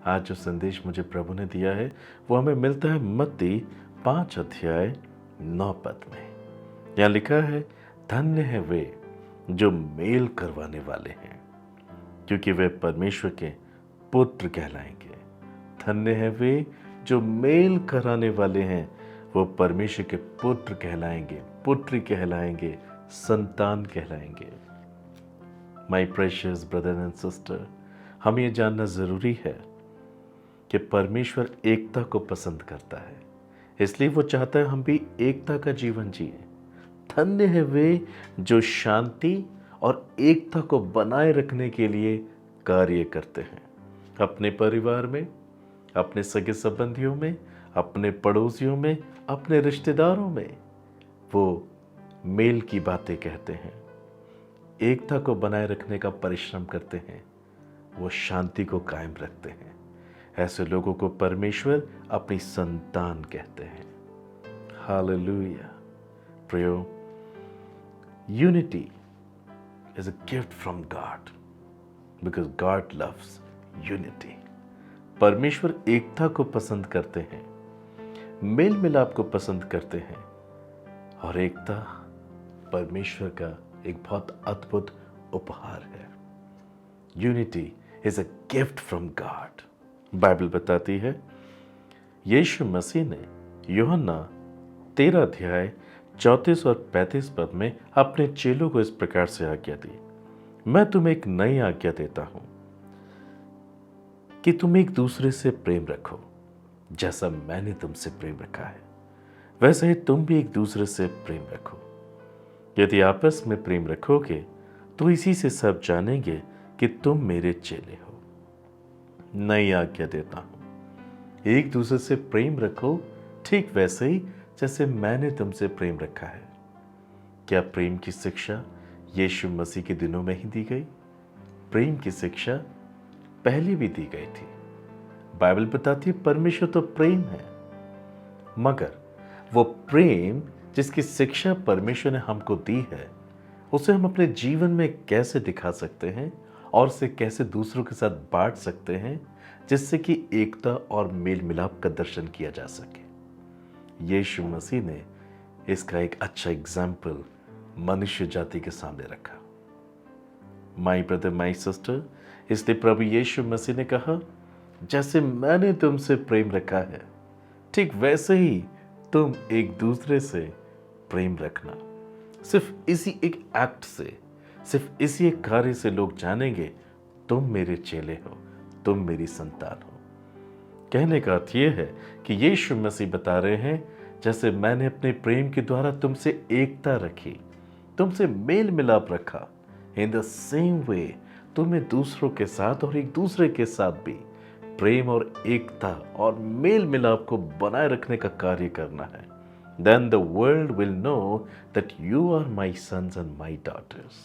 आज जो संदेश मुझे प्रभु ने दिया है वो हमें मिलता है मत्ती 5 अध्याय 9 पद में। यहाँ लिखा है, धन्य है वे जो मेल करवाने वाले हैं, क्योंकि वे परमेश्वर के पुत्र कहलाएंगे। धन्य है वे जो मेल कराने वाले हैं, वो परमेश्वर के पुत्र कहलाएंगे, पुत्री कहलाएंगे, संतान कहलाएंगे। My precious brother and sister, हमें ये जानना जरूरी है कि परमेश्वर एकता को पसंद करता है, इसलिए वो चाहता है हम भी एकता का जीवन जिए। धन्य है वे जो शांति और एकता को बनाए रखने के लिए कार्य करते हैं, अपने परिवार में, अपने सगे संबंधियों में, अपने पड़ोसियों में, अपने रिश्तेदारों में। वो मेल की बातें कहते हैं, एकता को बनाए रखने का परिश्रम करते हैं, वो शांति को कायम रखते हैं। ऐसे लोगों को परमेश्वर अपनी संतान कहते हैं। हालेलुया। प्रियो, unity is a gift from God because God loves unity. परमेश्वर एकता को पसंद करते हैं, मेल मिलाप को पसंद करते हैं, और एकता परमेश्वर का एक बहुत अद्भुत उपहार है। Unity is a gift from God. Bible बताती है, यीशु मसीह ने यूहन्ना 13 अध्याय 34 और 35 पद में अपने चेलों को इस प्रकार से आज्ञा दी, मैं तुम्हें एक नई आज्ञा देता हूं कि तुम एक दूसरे से प्रेम रखो। जैसा मैंने तुमसे प्रेम रखा है, वैसे ही तुम भी एक दूसरे से प्रेम रखो। यदि आपस में प्रेम रखोगे तो इसी से सब जानेंगे कि तुम मेरे चेले हो। नई आज्ञा देता हूं, एक दूसरे से प्रेम रखो, ठीक वैसे ही जैसे मैंने तुमसे प्रेम रखा है। क्या प्रेम की शिक्षा यीशु मसीह के दिनों में ही दी गई? प्रेम की शिक्षा पहले भी दी गई थी। बाइबल बताती है परमेश्वर तो प्रेम है, मगर वो प्रेम जिसकी शिक्षा परमेश्वर ने हमको दी है, उसे हम अपने जीवन में कैसे दिखा सकते हैं और उसे कैसे दूसरों के साथ बांट सकते हैं, जिससे कि एकता और मेल मिलाप का दर्शन किया जा सके। यीशु मसीह ने इसका एक अच्छा एग्जाम्पल मनुष्य जाति के सामने रखा। माय ब्रदर, माय सिस्टर, इसलिए प्रभु यीशु मसीह ने कहा, जैसे मैंने तुमसे प्रेम रखा है, ठीक वैसे ही तुम एक दूसरे से प्रेम रखना। सिर्फ इसी एक एक्ट से, सिर्फ इसी एक कार्य से लोग जानेंगे तुम मेरे चेले हो, तुम मेरी संतान हो। कहने का अर्थ यह है कि यीशु मसीह बता रहे हैं, जैसे मैंने अपने प्रेम के द्वारा तुमसे एकता रखी, तुमसे मेल मिलाप रखा, इन द सेम वे तुम्हें दूसरों के साथ और एक दूसरे के साथ भी प्रेम और एकता और मेल मिलाप को बनाए रखने का कार्य करना है। Then the world will know that you are my sons and my daughters.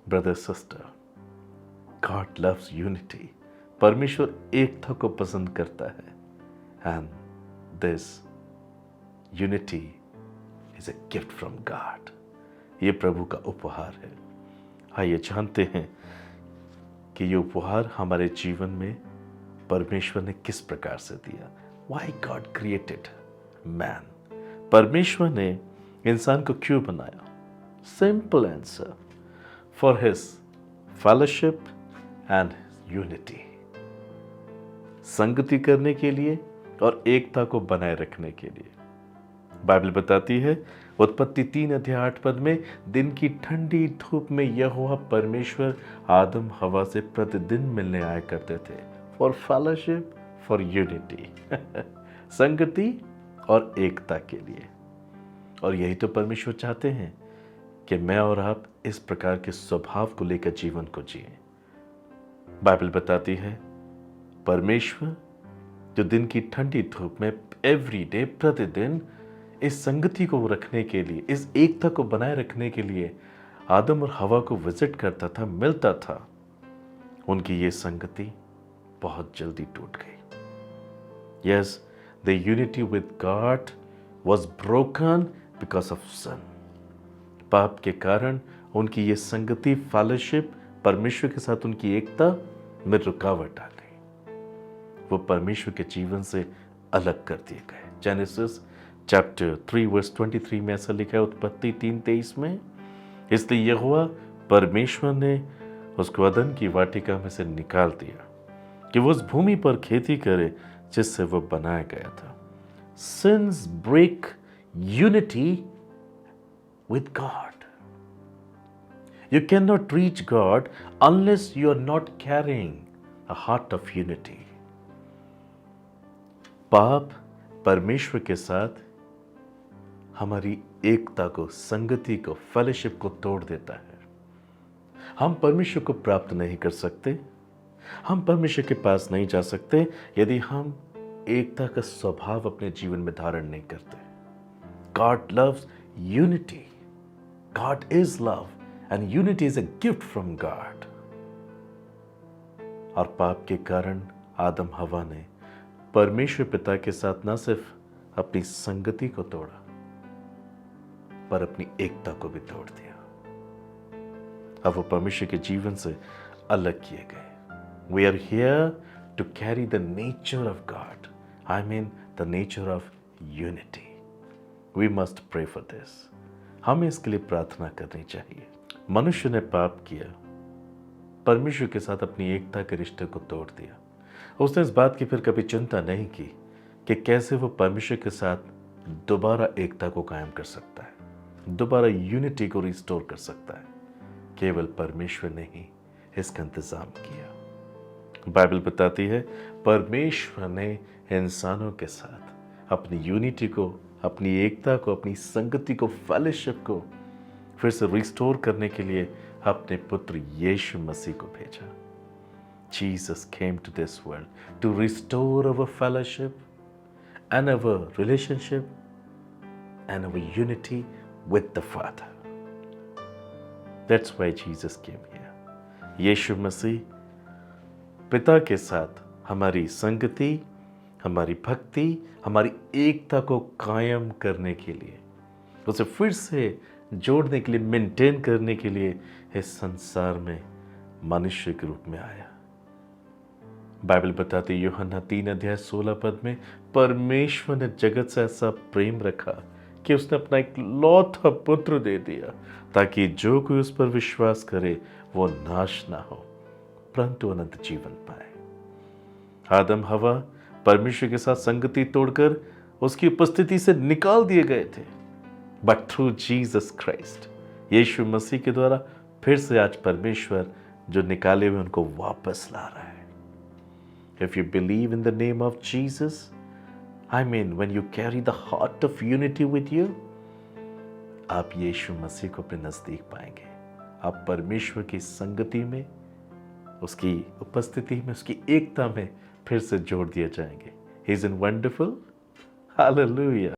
Brother, sister, God loves unity. परमेश्वर एकता को पसंद करता है, and this unity is a gift from God. ये प्रभु का उपहार है। आइए जानते हैं कि ये उपहार हमारे जीवन में परमेश्वर ने किस प्रकार से दिया। Why God created man? परमेश्वर ने इंसान को क्यों बनाया? Simple answer, for his fellowship and unity. संगति करने के लिए और एकता को बनाए रखने के लिए। बाइबल बताती है, उत्पत्ति 3 अध्याय 8 पद में, दिन की ठंडी धूप में यहोवा परमेश्वर आदम हवा से प्रतिदिन मिलने आया करते थे, फॉर फेलोशिप, फॉर यूनिटी, संगति और एकता के लिए। और यही तो परमेश्वर चाहते हैं कि मैं और आप इस प्रकार के स्वभाव को लेकर जीवन को जिए। बाइबल बताती है, परमेश्वर जो दिन की ठंडी धूप में एवरी डे, प्रतिदिन इस संगति को रखने के लिए, इस एकता को बनाए रखने के लिए आदम और हवा को विजिट करता था, मिलता था, उनकी ये संगति बहुत जल्दी टूट गई। Yes, the unity with God was broken because of sin. पाप के कारण उनकी ये संगति, फेलोशिप, परमेश्वर के साथ उनकी एकता में रुकावट आ गई। वो परमेश्वर के जीवन से अलग कर दिए गए। जेनेसिस चैप्टर 3 वर्स 23 में ऐसा लिखा है, उत्पत्ति 3:23 में, इसलिए यहोवा परमेश्वर ने उसको अदन की वाटिका में से निकाल दिया कि वो उस भूमि पर खेती करे जिससे वो बनाया गया था। Sins break unity with God. You cannot reach God unless you are not carrying a heart of unity. पाप परमेश्वर के साथ हमारी एकता को, संगति को, फेलोशिप को तोड़ देता है। हम परमेश्वर को प्राप्त नहीं कर सकते, हम परमेश्वर के पास नहीं जा सकते यदि हम एकता का स्वभाव अपने जीवन में धारण नहीं करते। God loves unity. God is love and unity is a gift from God. और पाप के कारण आदम हवा ने परमेश्वर पिता के साथ न सिर्फ अपनी संगति को तोड़ा, पर अपनी एकता को भी तोड़ दिया। अब वो परमेश्वर के जीवन से अलग किए गए। We are here to carry the nature of God. I mean the nature of unity. We must pray for this. हमें इसके लिए प्रार्थना करनी चाहिए। मनुष्य ने पाप किया, परमेश्वर के साथ अपनी एकता के रिश्ते को तोड़ दिया। उसने इस बात की फिर कभी चिंता नहीं की कि कैसे वो परमेश्वर के साथ दोबारा एकता को कायम कर सकता है, दोबारा यूनिटी को रिस्टोर कर सकता है। केवल परमेश्वर ने ही इसका इंतजाम किया। बाइबल बताती है परमेश्वर ने इंसानों के साथ अपनी यूनिटी को, अपनी एकता को, अपनी संगति को, फेलोशिप को फिर से रिस्टोर करने के लिए अपने पुत्र यीशु मसीह को भेजा। Jesus came to this world to restore our fellowship and our relationship and our unity with the Father. That's why Jesus came here. यीशु मसीह पिता के साथ हमारी संगति, हमारी भक्ति, हमारी एकता को कायम करने के लिए, उसे फिर से जोड़ने के लिए, मेंटेन करने के लिए इस संसार में मनुष्य के रूप में आया। बाइबल बताती है यूहन्ना 3:16 में, परमेश्वर ने जगत से ऐसा प्रेम रखा कि उसने अपना एक लौता पुत्र दे दिया ताकि जो कोई उस पर विश्वास करे वो नाश ना हो परंतु अनंत जीवन पाए। आदम हवा परमेश्वर के साथ संगति तोड़कर उसकी उपस्थिति से निकाल दिए गए थे, बट थ्रू जीसस क्राइस्ट, यीशु मसीह के द्वारा फिर से आज परमेश्वर जो निकाले हुए उनको वापस ला रहा है। If you believe in the name of Jesus, I mean when you carry the heart of unity with you, आप यीशु मसीह को अपने नजदीक पाएंगे। आप परमेश्वर की संगति में, उसकी उपस्थिति में, उसकी एकता में फिर से जोड़ दिए जाएंगे। Isn't wonderful? Hallelujah.